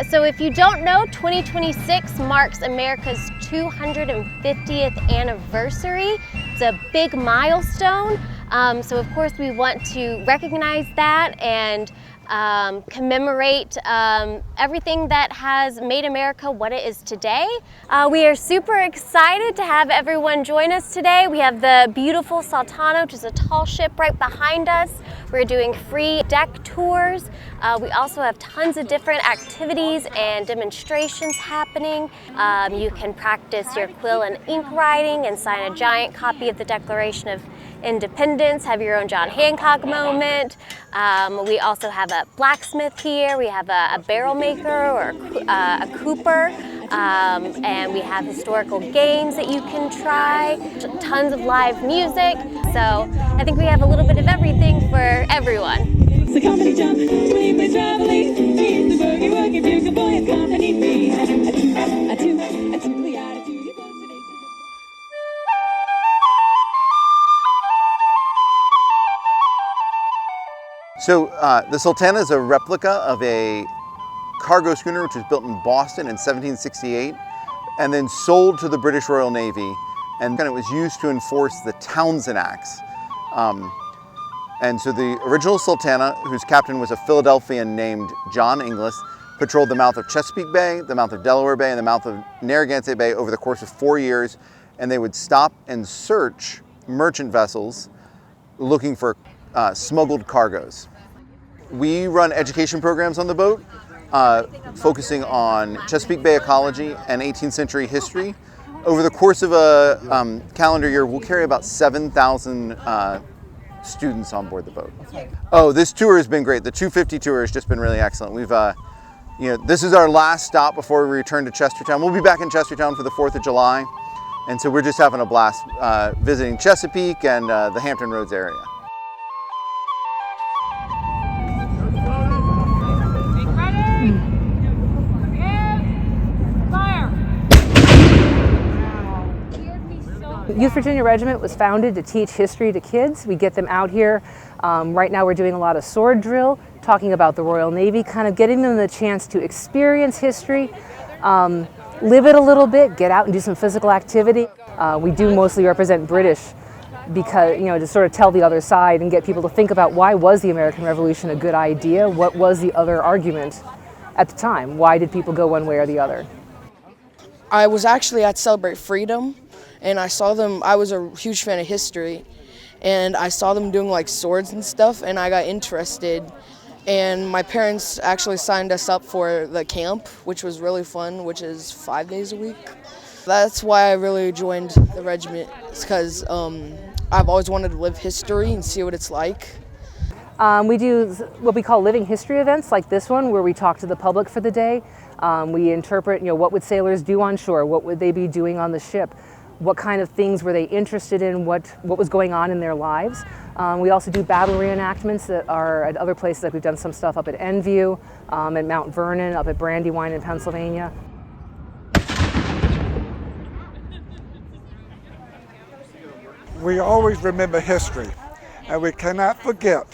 So if you don't know, 2026 marks America's 250th anniversary. It's a big milestone. So of course we want to recognize that and commemorate everything that has made America what it is today. We are super excited to have everyone join us today. We have the beautiful Sultana, which is a tall ship right behind us. We're doing free deck tours. We also have tons of different activities and demonstrations happening. You can practice your quill and ink writing and sign a giant copy of the Declaration of Independence, have your own John Hancock moment. We also have a blacksmith here, we have a barrel maker or a cooper, and we have historical games that you can try, tons of live music. So I think we have a little bit of everything for everyone. The comedy jump, sweep traveling, the boogie woogie bugle boy is company me. I do the attitude. So the Sultana is a replica of a cargo schooner which was built in Boston in 1768 and then sold to the British Royal Navy, and then it was used to enforce the Townshend Acts. And so the original Sultana, whose captain was a Philadelphian named John Inglis, patrolled the mouth of Chesapeake Bay, the mouth of Delaware Bay, and the mouth of Narragansett Bay over the course of 4 years, and they would stop and search merchant vessels looking for smuggled cargoes. We run education programs on the boat, focusing on Chesapeake Bay ecology and 18th century history. Over the course of a calendar year, we'll carry about 7,000 students on board the boat. Oh, this tour has been great. The 250 tour has just been really excellent. We've, this is our last stop before we return to Chestertown. We'll be back in Chestertown for the 4th of July. And so we're just having a blast visiting Chesapeake and the Hampton Roads area. Youth Virginia Regiment was founded to teach history to kids. We get them out here. Right now we're doing a lot of sword drill, talking about the Royal Navy, kind of getting them the chance to experience history, live it a little bit, get out and do some physical activity. We do mostly represent British because, to sort of tell the other side and get people to think about why was the American Revolution a good idea? What was the other argument at the time? Why did people go one way or the other? I was actually at Celebrate Freedom, and I saw them. I was a huge fan of history, and I saw them doing like swords and stuff, and I got interested. And my parents actually signed us up for the camp, which was really fun, which is 5 days a week. That's why I really joined the regiment, because I've always wanted to live history and see what it's like. We do what we call living history events like this one, where we talk to the public for the day. We interpret, what would sailors do on shore? What would they be doing on the ship? What kind of things were they interested in? What was going on in their lives? We also do battle reenactments that are at other places. Like we've done some stuff up at Enview, at Mount Vernon, up at Brandywine in Pennsylvania. We always remember history, and we cannot forget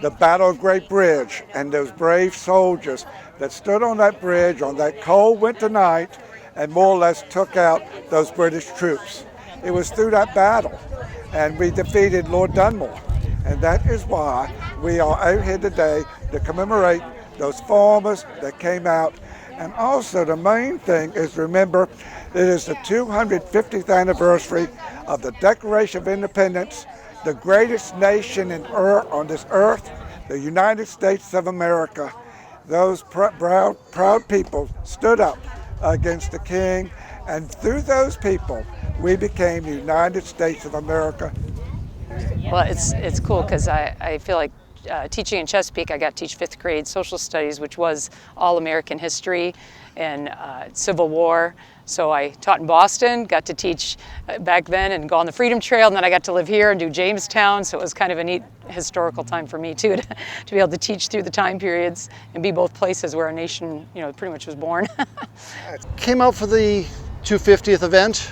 the Battle of Great Bridge and those brave soldiers that stood on that bridge on that cold winter night and more or less took out those British troops. It was through that battle, and we defeated Lord Dunmore, and that is why we are out here today to commemorate those farmers that came out. And also the main thing is, remember, it is the 250th anniversary of the Declaration of Independence, the greatest nation on this earth, the United States of America. Those proud people stood up against the king, and through those people we became the United States of America. Well, it's cool because I feel like teaching in Chesapeake, I got to teach 5th grade social studies, which was all American history and Civil War. So I taught in Boston, got to teach back then and go on the Freedom Trail, and then I got to live here and do Jamestown, so it was kind of a neat historical time for me too, to be able to teach through the time periods and be both places where our nation, pretty much was born. Came out for the 250th event,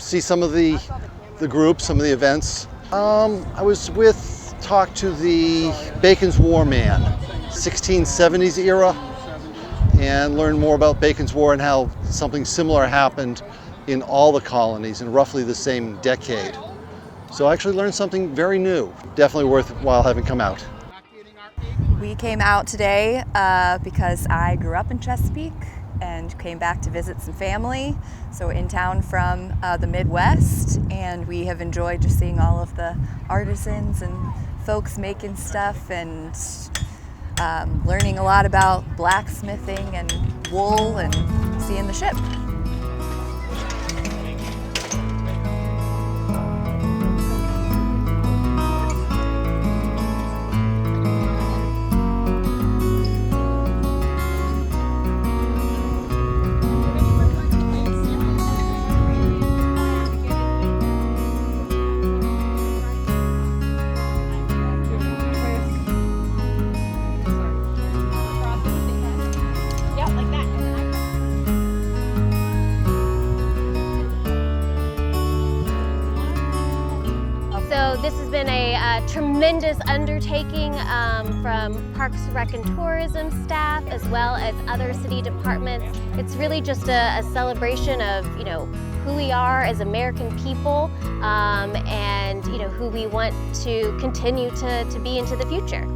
see some of the groups, some of the events. I was talked to the Bacon's War Man, 1670s era. and learn more about Bacon's War and how something similar happened in all the colonies in roughly the same decade. So I actually learned something very new. Definitely worthwhile having come out. We came out today because I grew up in Chesapeake and came back to visit some family. So in town from the Midwest, and we have enjoyed just seeing all of the artisans and folks making stuff and learning a lot about blacksmithing and wool and seeing the ship. So this has been a tremendous undertaking from Parks, Rec, and Tourism staff, as well as other city departments. It's really just a celebration of, who we are as American people, and who we want to continue to be into the future.